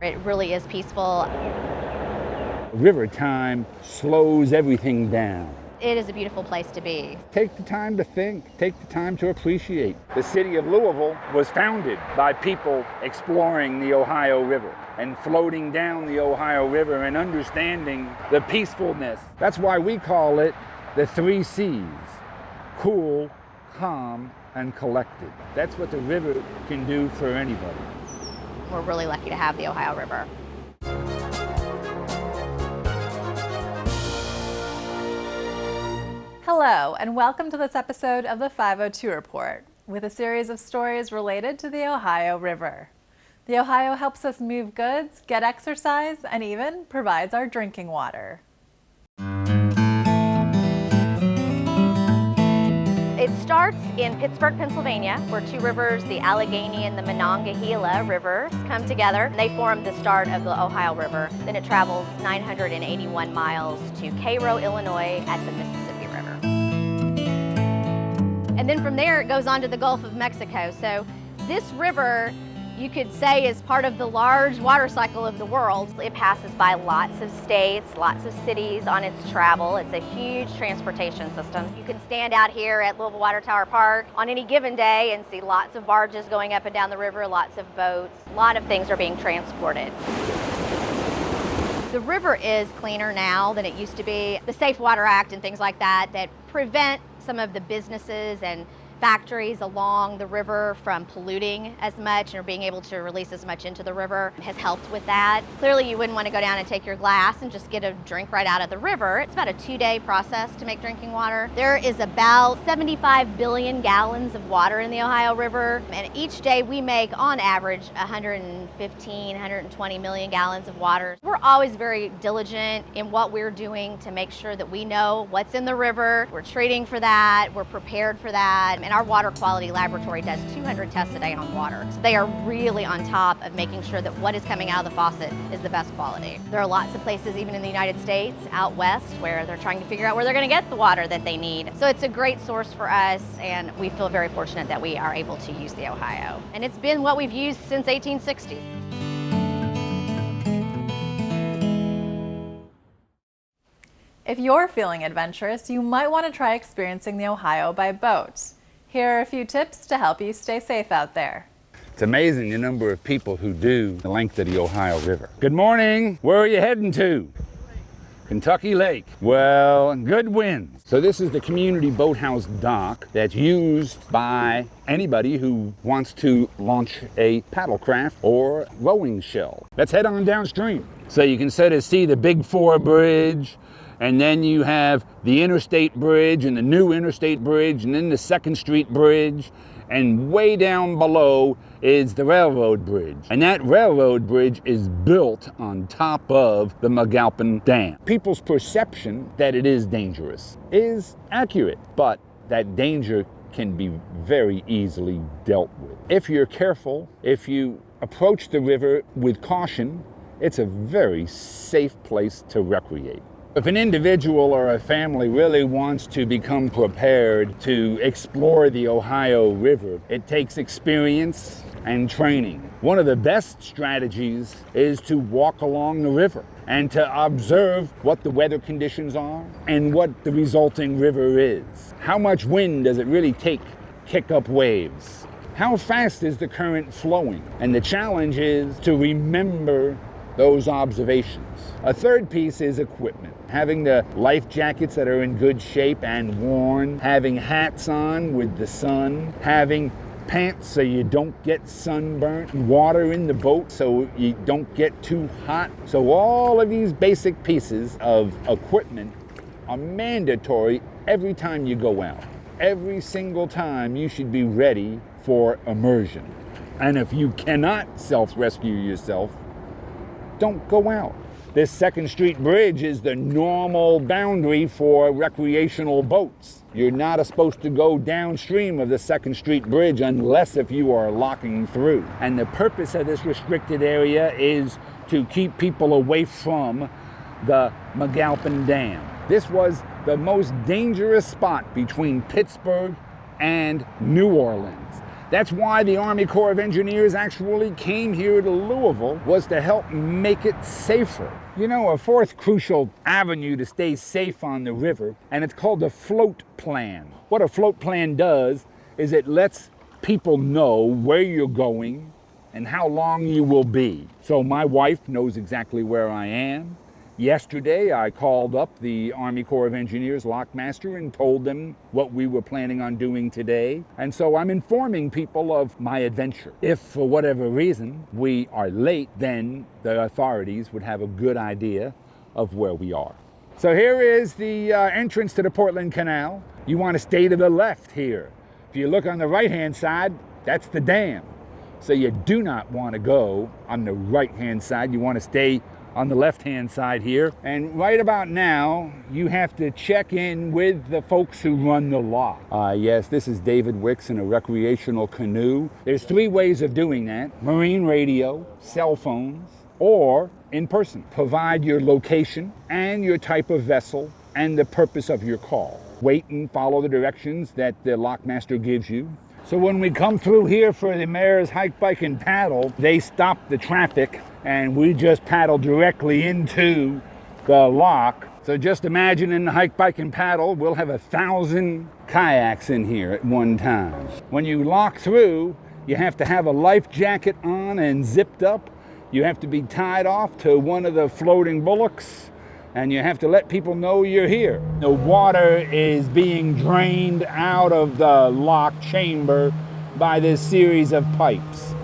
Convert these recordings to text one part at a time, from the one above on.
It really is peaceful. River time slows everything down. It is a beautiful place to be. Take the time to think, take the time to appreciate. The city of Louisville was founded by people exploring the Ohio River and floating down the Ohio River and understanding the peacefulness. That's why we call it the 3 C's: cool, calm, and collected. That's what the river can do for anybody. We're really lucky to have the Ohio River. Hello, and welcome to this episode of the 502 Report, with a series of stories related to the Ohio River. The Ohio helps us move goods, get exercise, and even provides our drinking water. It starts in Pittsburgh, Pennsylvania, where two rivers, the Allegheny and the Monongahela rivers, come together. They form the start of the Ohio River. Then it travels 981 miles to Cairo, Illinois at the Mississippi River. And then from there it goes on to the Gulf of Mexico. So this river, you could say, is part of the large water cycle of the world. It passes by lots of states, lots of cities on its travel. It's a huge transportation system. You can stand out here at Louisville Water Tower Park on any given day and see lots of barges going up and down the river, lots of boats. A lot of things are being transported. The river is cleaner now than it used to be. The Safe Water Act and things like that prevent some of the businesses and factories along the river from polluting as much or being able to release as much into the river has helped with that. Clearly you wouldn't want to go down and take your glass and just get a drink right out of the river. It's about a 2-day process to make drinking water. There is about 75 billion gallons of water in the Ohio River, and each day we make on average 115, 120 million gallons of water. We're always very diligent in what we're doing to make sure that we know what's in the river, we're treating for that, we're prepared for that. And our water quality laboratory does 200 tests a day on water. So they are really on top of making sure that what is coming out of the faucet is the best quality. There are lots of places, even in the United States, out west, where they're trying to figure out where they're going to get the water that they need. So it's a great source for us, and we feel very fortunate that we are able to use the Ohio. And it's been what we've used since 1860. If you're feeling adventurous, you might want to try experiencing the Ohio by boat. Here are a few tips to help you stay safe out there. It's amazing the number of people who do the length of the Ohio River. Good morning. Where are you heading to? Kentucky Lake. Well, good winds. So this is the community boathouse dock that's used by anybody who wants to launch a paddlecraft or rowing shell. Let's head on downstream. So you can sort of see the Big 4 Bridge, and then you have the Interstate Bridge and the new Interstate Bridge, and then the 2nd Street Bridge, and way down below is the Railroad Bridge. And that Railroad Bridge is built on top of the McAlpin Dam. People's perception that it is dangerous is accurate, but that danger can be very easily dealt with. If you're careful, if you approach the river with caution, it's a very safe place to recreate. If an individual or a family really wants to become prepared to explore the Ohio River, it takes experience and training. One of the best strategies is to walk along the river and to observe what the weather conditions are and what the resulting river is. How much wind does it really take to kick up waves? How fast is the current flowing? And the challenge is to remember those observations. A third piece is equipment. Having the life jackets that are in good shape and worn, having hats on with the sun, having pants so you don't get sunburnt, water in the boat so you don't get too hot. So all of these basic pieces of equipment are mandatory every time you go out. Every single time you should be ready for immersion. And if you cannot self-rescue yourself, don't go out. This 2nd Street Bridge is the normal boundary for recreational boats. You're not supposed to go downstream of the 2nd Street Bridge unless if you are locking through. And the purpose of this restricted area is to keep people away from the McAlpin Dam. This was the most dangerous spot between Pittsburgh and New Orleans. That's why the Army Corps of Engineers actually came here to Louisville, was to help make it safer. You know, a fourth crucial avenue to stay safe on the river, and it's called the float plan. What a float plan does is it lets people know where you're going and how long you will be. So my wife knows exactly where I am. Yesterday, I called up the Army Corps of Engineers lockmaster and told them what we were planning on doing today. And so I'm informing people of my adventure. If for whatever reason we are late, then the authorities would have a good idea of where we are. So here is the entrance to the Portland Canal. You want to stay to the left here. If you look on the right-hand side, that's the dam. So you do not want to go on the right-hand side. You want to stay on the left-hand side here. And right about now, you have to check in with the folks who run the lock. Yes, this is David Wicks in a recreational canoe. There's 3 ways of doing that: marine radio, cell phones, or in person. Provide your location and your type of vessel and the purpose of your call. Wait and follow the directions that the lockmaster gives you. So when we come through here for the Mayor's Hike, Bike, and Paddle, they stop the traffic and we just paddle directly into the lock. So just imagine in the Hike, Bike, and Paddle, we'll have 1,000 kayaks in here at one time. When you lock through, you have to have a life jacket on and zipped up. You have to be tied off to one of the floating bullocks, and you have to let people know you're here. The water is being drained out of the lock chamber by this series of pipes.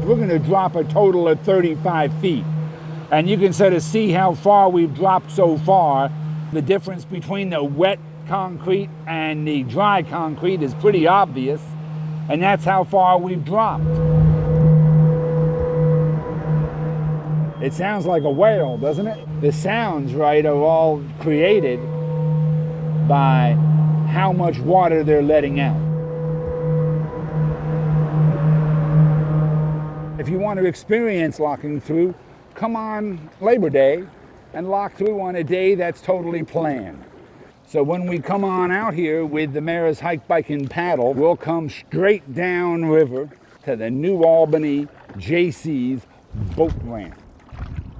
We're going to drop a total of 35 feet, and you can sort of see how far we've dropped so far. The difference between the wet concrete and the dry concrete is pretty obvious, and that's how far we've dropped. It sounds like a whale, doesn't it? The sounds, right, are all created by how much water they're letting out. If you want to experience locking through, come on Labor Day and lock through on a day that's totally planned. So when we come on out here with the Mayor's Hike, Bike, and Paddle, we'll come straight down river to the New Albany JC's boat ramp.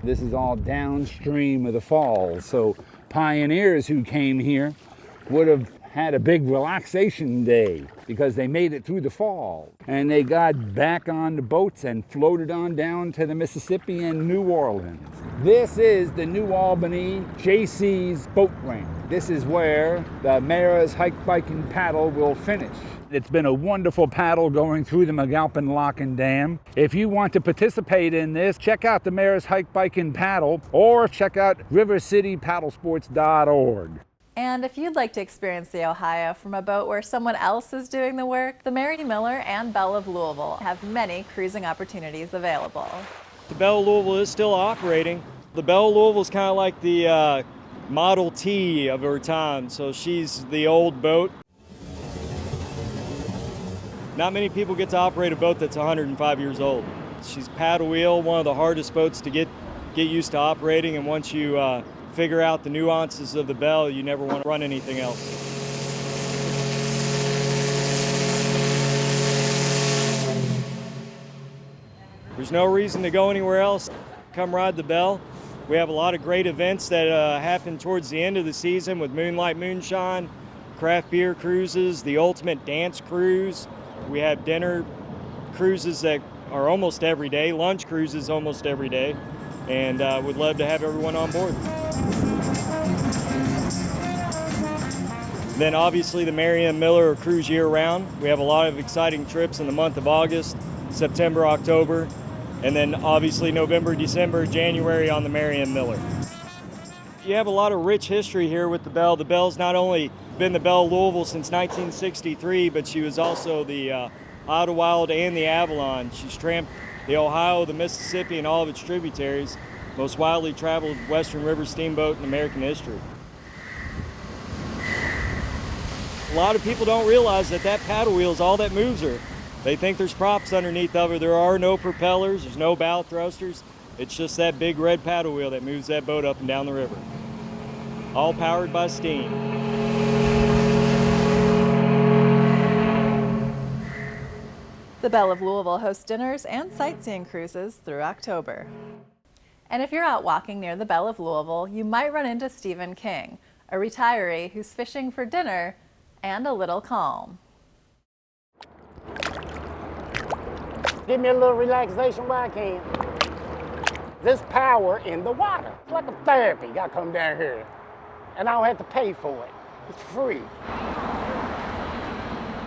This is all downstream of the falls, so pioneers who came here would have had a big relaxation day because they made it through the fall. And they got back on the boats and floated on down to the Mississippi and New Orleans. This is the New Albany JC's boat ramp. This is where the Mayor's Hike, Bike, and Paddle will finish. It's been a wonderful paddle going through the McAlpin Lock and Dam. If you want to participate in this, check out the Mayor's Hike, Bike, and Paddle, or check out rivercitypaddlesports.org. And if you'd like to experience the Ohio from a boat where someone else is doing the work, the Mary Miller and Belle of Louisville have many cruising opportunities available. The Belle of Louisville is still operating. The Belle of Louisville is kind of like the Model T of her time, so she's the old boat. Not many people get to operate a boat that's 105 years old. She's paddle wheel, one of the hardest boats to get used to operating, and once you figure out the nuances of the Belle, you never want to run anything else. There's no reason to go anywhere else. Come ride the Belle. We have a lot of great events that happen towards the end of the season with Moonlight Moonshine, craft beer cruises, the ultimate dance cruise. We have dinner cruises that are almost every day, lunch cruises almost every day, and would love to have everyone on board. Then obviously the Mary Miller cruise year-round. We have a lot of exciting trips in the month of August, September, October, and then obviously November, December, January on the Mary Miller. You have a lot of rich history here with the Belle. The Belle's not only been the Belle of Louisville since 1963, but she was also the Idlewild and the Avalon. She's tramped the Ohio, the Mississippi, and all of its tributaries, most widely traveled Western River steamboat in American history. A lot of people don't realize that that paddle wheel is all that moves her. They think there's props underneath of her. There are no propellers, there's no bow thrusters. It's just that big red paddle wheel that moves that boat up and down the river. All powered by steam. The The Belle of Louisville hosts dinners and sightseeing cruises through October. And if you're out walking near the Belle of Louisville, you might run into Stephen King, a retiree who's fishing for dinner and a little calm. Give me a little relaxation while I can. There's power in the water. It's like a therapy. I come down here and I don't have to pay for it. It's free.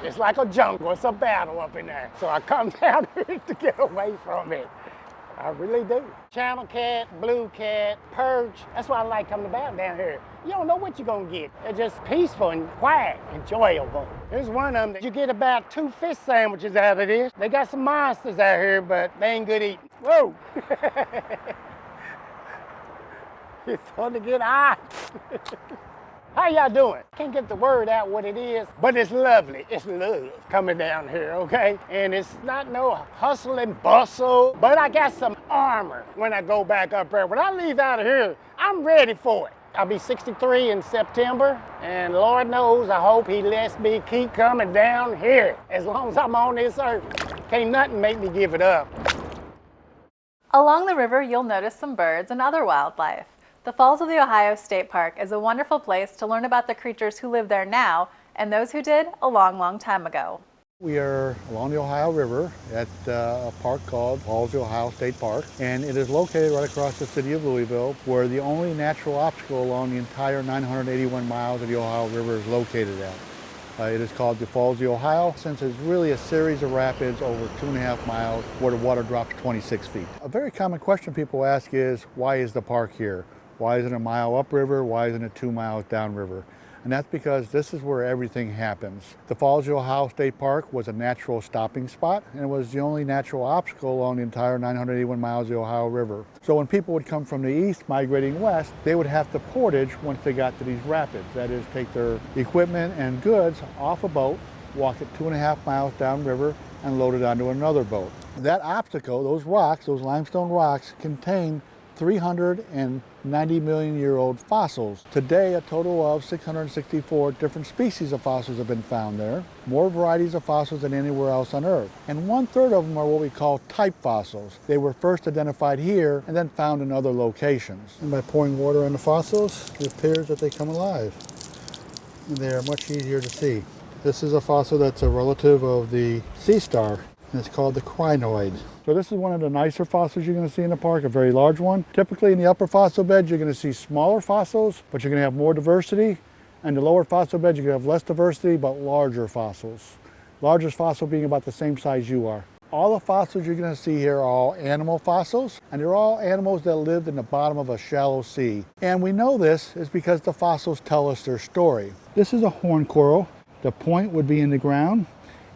It's like a jungle. It's a battle up in there. So I come down here to get away from it. I really do. Channel cat, blue cat, perch. That's why I like coming down here. You don't know what you're gonna get. It's just peaceful and quiet, enjoyable. There's one of them that you get about 2 fish sandwiches out of this. They got some monsters out here, but they ain't good eating. Whoa! It's fun to get hot. How y'all doing? Can't get the word out what it is, but it's lovely. It's love coming down here, okay? And it's not no hustle and bustle, but I got some armor when I go back up there. When I leave out of here, I'm ready for it. I'll be 63 in September, and Lord knows, I hope he lets me keep coming down here. As long as I'm on this earth, can't nothing make me give it up. Along the river, you'll notice some birds and other wildlife. The Falls of the Ohio State Park is a wonderful place to learn about the creatures who live there now and those who did a long, long time ago. We are along the Ohio River at a park called Falls of the Ohio State Park, and it is located right across the city of Louisville, where the only natural obstacle along the entire 981 miles of the Ohio River is located at. It is called the Falls of the Ohio, since it's really a series of rapids over 2.5 miles where the water drops 26 feet. A very common question people ask is, why is the park here? Why isn't it a mile upriver? Why isn't it 2 miles downriver? And that's because this is where everything happens. The Falls of the Ohio State Park was a natural stopping spot, and it was the only natural obstacle along the entire 981 miles of the Ohio River. So when people would come from the east migrating west, they would have to portage once they got to these rapids. That is, take their equipment and goods off a boat, walk it 2.5 miles downriver, and load it onto another boat. That obstacle, those rocks, those limestone rocks, contain 390 million year old fossils. Today, a total of 664 different species of fossils have been found there, more varieties of fossils than anywhere else on Earth. And 1/3 of them are what we call type fossils. They were first identified here and then found in other locations. And by pouring water on the fossils, it appears that they come alive. And they are much easier to see. This is a fossil that's a relative of the sea star, and it's called the crinoid. So this is one of the nicer fossils you're going to see in the park, a very large one. Typically in the upper fossil bed, you're going to see smaller fossils, but you're going to have more diversity. And the lower fossil bed, you're going to have less diversity, but larger fossils. Largest fossil being about the same size you are. All the fossils you're going to see here are all animal fossils, and they're all animals that lived in the bottom of a shallow sea. And we know this is because the fossils tell us their story. This is a horn coral. The point would be in the ground,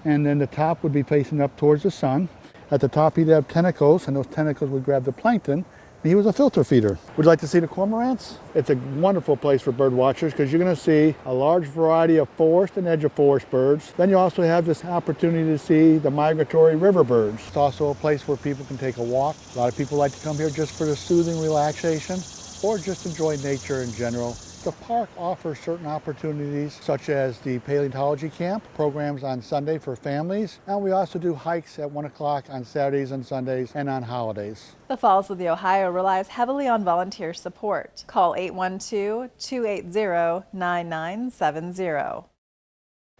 and then the top would be facing up towards the sun. At the top he'd have tentacles, and those tentacles would grab the plankton, and he was a filter feeder. Would you like to see the cormorants? It's a wonderful place for bird watchers because you're going to see a large variety of forest and edge of forest birds. Then you also have this opportunity to see the migratory river birds. It's also a place where people can take a walk. A lot of people like to come here just for the soothing relaxation or just enjoy nature in general. The park offers certain opportunities such as the paleontology camp, programs on Sunday for families, and we also do hikes at 1 o'clock on Saturdays and Sundays and on holidays. The Falls of the Ohio relies heavily on volunteer support. Call 812-280-9970.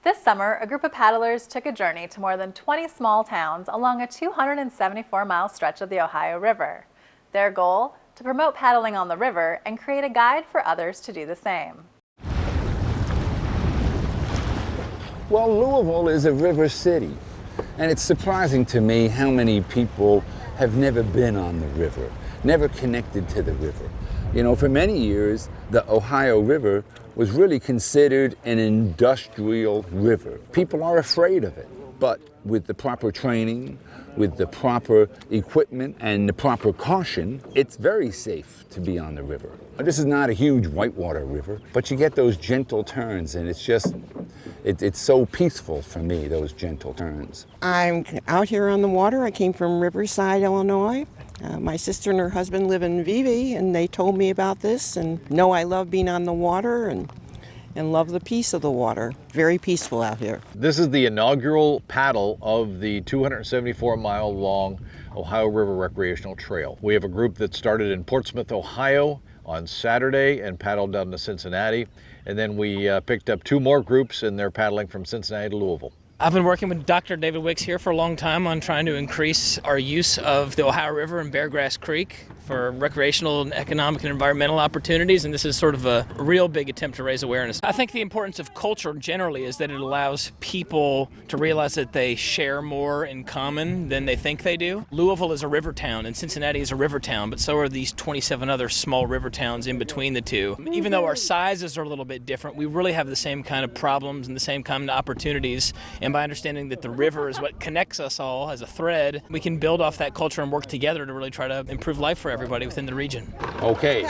This summer, a group of paddlers took a journey to more than 20 small towns along a 274-mile stretch of the Ohio River. Their goal? To promote paddling on the river and create a guide for others to do the same. Well, Louisville is a river city, and it's surprising to me how many people have never been on the river, never connected to the river. You know, for many years, the Ohio River was really considered an industrial river. People are afraid of it, but with the proper training, with the proper equipment and the proper caution, it's very safe to be on the river. This is not a huge whitewater river, but you get those gentle turns, and it's just, it's so peaceful for me, those gentle turns. I'm out here on the water. I came from Riverside, Illinois. My sister and her husband live in Vivi, and they told me about this and know I love being on the water, and and love the peace of the water. Very peaceful out here. This is the inaugural paddle of the 274-mile long Ohio River Recreational Trail. We have a group that started in Portsmouth, Ohio on Saturday and paddled down to Cincinnati. And then we picked up 2 more groups, and they're paddling from Cincinnati to Louisville. I've been working with Dr. David Wicks here for a long time on trying to increase our use of the Ohio River and Beargrass Creek for recreational and economic and environmental opportunities, and this is sort of a real big attempt to raise awareness. I think the importance of culture generally is that it allows people to realize that they share more in common than they think they do. Louisville is a river town and Cincinnati is a river town, but so are these 27 other small river towns in between the two. Even though our sizes are a little bit different, we really have the same kind of problems and the same kind of opportunities, and by understanding that the river is what connects us all as a thread, we can build off that culture and work together to really try to improve life for everybody within the region. Okay,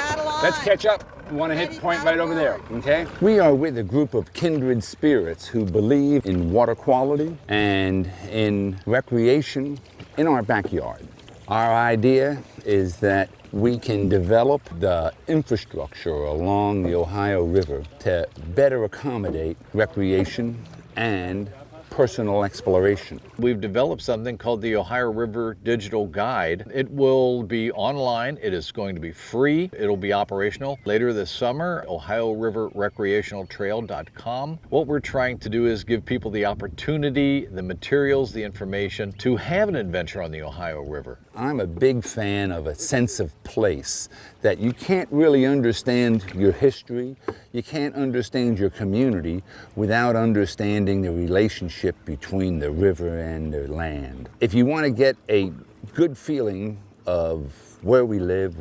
let's catch up. We want to hit point right over there, okay? We are with a group of kindred spirits who believe in water quality and in recreation in our backyard. Our idea is that we can develop the infrastructure along the Ohio River to better accommodate recreation and personal exploration. We've developed something called the Ohio River Digital Guide. It will be online. It is going to be free. It'll be operational later this summer. OhioRiverRecreationalTrail.com. What we're trying to do is give people the opportunity, the materials, the information to have an adventure on the Ohio River. I'm a big fan of a sense of place, that you can't really understand your history, you can't understand your community without understanding the relationship between the river and the land. If you want to get a good feeling of where we live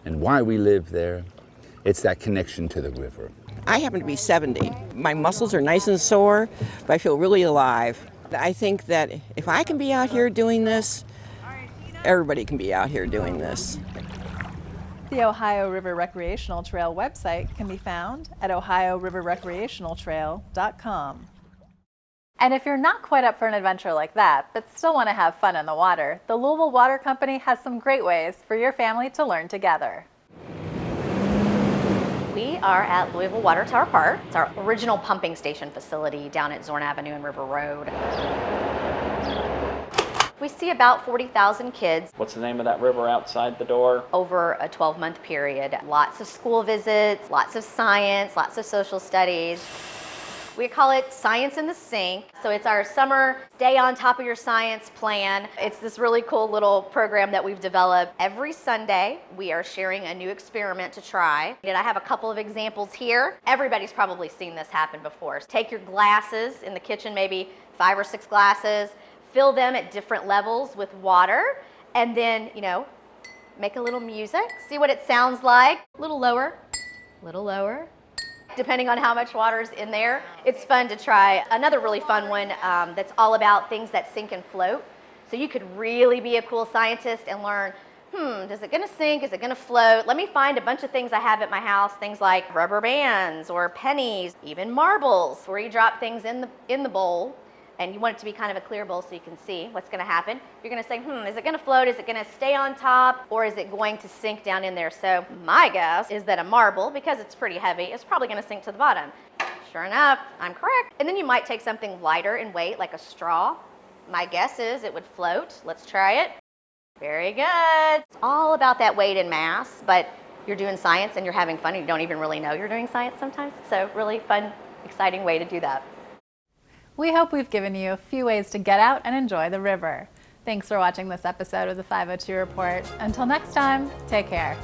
and why we live there, it's that connection to the river. I happen to be 70. My muscles are nice and sore, but I feel really alive. I think that if I can be out here doing this, everybody can be out here doing this. The Ohio River Recreational Trail website can be found at OhioRiverRecreationalTrail.com. And if you're not quite up for an adventure like that, but still want to have fun in the water, the Louisville Water Company has some great ways for your family to learn together. We are at Louisville Water Tower Park. It's our original pumping station facility down at Zorn Avenue and River Road. We see about 40,000 kids. What's the name of that river outside the door? Over a 12-month period. Lots of school visits, lots of science, lots of social studies. We call it Science in the Sink. So it's our summer stay on top of your science plan. It's this really cool little program that we've developed. Every Sunday, we are sharing a new experiment to try. And I have a couple of examples here. Everybody's probably seen this happen before. Take your glasses in the kitchen, maybe 5 or 6 glasses, fill them at different levels with water, and then, make a little music. See what it sounds like. A little lower, depending on how much water is in there. It's fun to try. Another really fun one that's all about things that sink and float. So you could really be a cool scientist and learn, is it gonna sink? Is it gonna float? Let me find a bunch of things I have at my house, things like rubber bands or pennies, even marbles, where you drop things in the bowl, and you want it to be kind of a clear bowl so you can see what's gonna happen. You're gonna say, is it gonna float? Is it gonna stay on top? Or is it going to sink down in there? So my guess is that a marble, because it's pretty heavy, is probably gonna sink to the bottom. Sure enough, I'm correct. And then you might take something lighter in weight, like a straw. My guess is it would float. Let's try it. Very good. It's all about that weight and mass, but you're doing science and you're having fun and you don't even really know you're doing science sometimes. So really fun, exciting way to do that. We hope we've given you a few ways to get out and enjoy the river. Thanks for watching this episode of the 502 Report. Until next time, take care.